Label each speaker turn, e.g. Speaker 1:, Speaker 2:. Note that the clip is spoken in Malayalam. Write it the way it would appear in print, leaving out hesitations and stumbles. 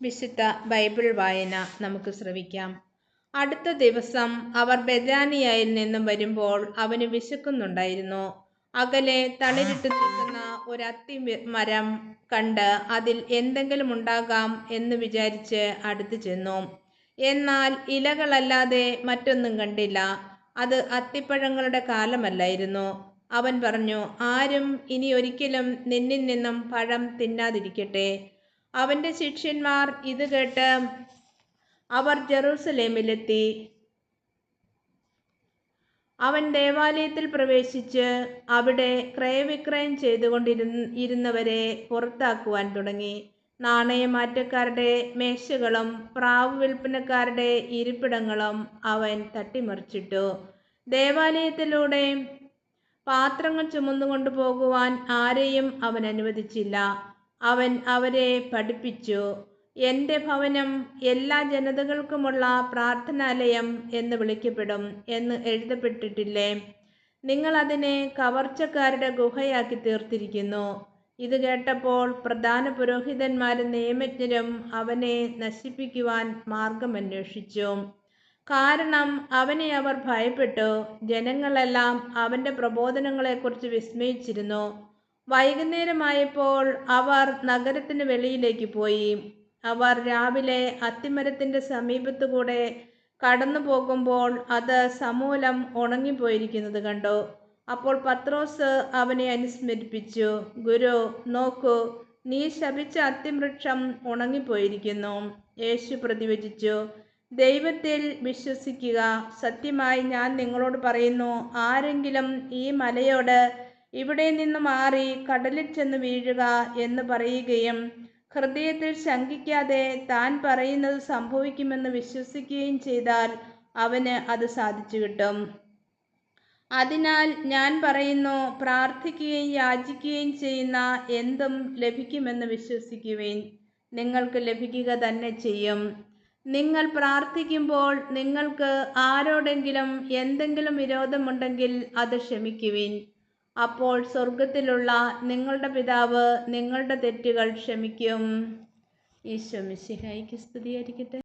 Speaker 1: വിശുദ്ധ ബൈബിൾ വായന നമുക്ക് ശ്രവിക്കാം. അടുത്ത ദിവസം അവർ ബെഥാനിയയിൽ നിന്നും വരുമ്പോൾ അവന് വിശക്കുന്നുണ്ടായിരുന്നു. അകലെ തളിരിട്ട് നിൽക്കുന്ന ഒരു അത്തി മരം കണ്ട് അതിൽ എന്തെങ്കിലും ഉണ്ടാകാം എന്ന് വിചാരിച്ച് അടുത്തു ചെന്നു. എന്നാൽ ഇലകളല്ലാതെ മറ്റൊന്നും കണ്ടില്ല. അത് അത്തിപ്പഴങ്ങളുടെ കാലമല്ലായിരുന്നു. അവൻ പറഞ്ഞു, ആരും ഇനി ഒരിക്കലും നിന്നിൽ നിന്നും പഴം തിന്നാതിരിക്കട്ടെ. അവന്റെ ശിഷ്യന്മാർ ഇത് കേട്ട് അവർ ജെറൂസലേമിലെത്തി. അവൻ ദേവാലയത്തിൽ പ്രവേശിച്ച് അവിടെ ക്രയവിക്രയം ചെയ്തുകൊണ്ടിരുന്നവരെ പുറത്താക്കുവാൻ തുടങ്ങി. നാണയമാറ്റക്കാരുടെ മേശകളും പ്രാവ് വിൽപ്പനക്കാരുടെ ഇരിപ്പിടങ്ങളും അവൻ തട്ടിമറിച്ചിട്ടു. ദേവാലയത്തിലൂടെ പാത്രങ്ങൾ ചുമന്നുകൊണ്ടു പോകുവാൻ ആരെയും അവൻ അനുവദിച്ചില്ല. അവൻ അവരെ പഠിപ്പിച്ചു, എൻ്റെ ഭവനം എല്ലാ ജനതകൾക്കുമുള്ള പ്രാർത്ഥനാലയം എന്ന് വിളിക്കപ്പെടും എന്ന് എഴുതപ്പെട്ടിട്ടില്ലേ? നിങ്ങൾ അതിനെ കവർച്ചക്കാരുടെ ഗുഹയാക്കി തീർത്തിരിക്കുന്നു. ഇത് കേട്ടപ്പോൾ പ്രധാന പുരോഹിതന്മാരും നിയമജ്ഞരും അവനെ നശിപ്പിക്കുവാൻ മാർഗമന്വേഷിച്ചു. കാരണം അവനെ അവർ ഭയപ്പെട്ടു. ജനങ്ങളെല്ലാം അവൻ്റെ പ്രബോധനങ്ങളെക്കുറിച്ച് വിസ്മയിച്ചിരുന്നു. വൈകുന്നേരമായപ്പോൾ അവർ നഗരത്തിന് വെളിയിലേക്ക് പോയി. അവർ രാവിലെ അത്തിമരത്തിൻ്റെ സമീപത്തുകൂടെ കടന്നു പോകുമ്പോൾ അത് സമൂലം ഉണങ്ങിപ്പോയിരിക്കുന്നത് കണ്ടു. അപ്പോൾ പത്രോസ് അവനെ അനുസ്മരിപ്പിച്ചു, ഗുരു, നോക്കൂ, നീ ശപിച്ച അത്തിവൃക്ഷം ഉണങ്ങിപ്പോയിരിക്കുന്നു. യേശു പ്രതിവചിച്ചു, ദൈവത്തിൽ വിശ്വസിക്കുക. സത്യമായി ഞാൻ നിങ്ങളോട് പറയുന്നു, ആരെങ്കിലും ഈ മലയോട് ഇവിടെ നിന്ന് മാറി കടലിൽ ചെന്ന് വീഴുക എന്ന് പറയുകയും ഹൃദയത്തിൽ ശങ്കിക്കാതെ താൻ പറയുന്നത് സംഭവിക്കുമെന്ന് വിശ്വസിക്കുകയും ചെയ്താൽ അവന് അത് സാധിച്ചു കിട്ടും. അതിനാൽ ഞാൻ പറയുന്നു, പ്രാർത്ഥിക്കുകയും യാചിക്കുകയും ചെയ്യുന്ന എന്തും ലഭിക്കുമെന്ന് വിശ്വസിക്കുവിൻ, നിങ്ങൾക്ക് ലഭിക്കുക തന്നെ ചെയ്യും. നിങ്ങൾ പ്രാർത്ഥിക്കുമ്പോൾ നിങ്ങൾക്ക് ആരോടെങ്കിലും എന്തെങ്കിലും വിരോധമുണ്ടെങ്കിൽ അത് ക്ഷമിക്കുവിൻ. അപ്പോൾ സ്വർഗത്തിലുള്ള നിങ്ങളുടെ പിതാവ് നിങ്ങളുടെ തെറ്റുകൾ ക്ഷമിക്കും. ഈശോ മിശിഹായ്ക്ക് സ്തുതിയായിരിക്കട്ടെ.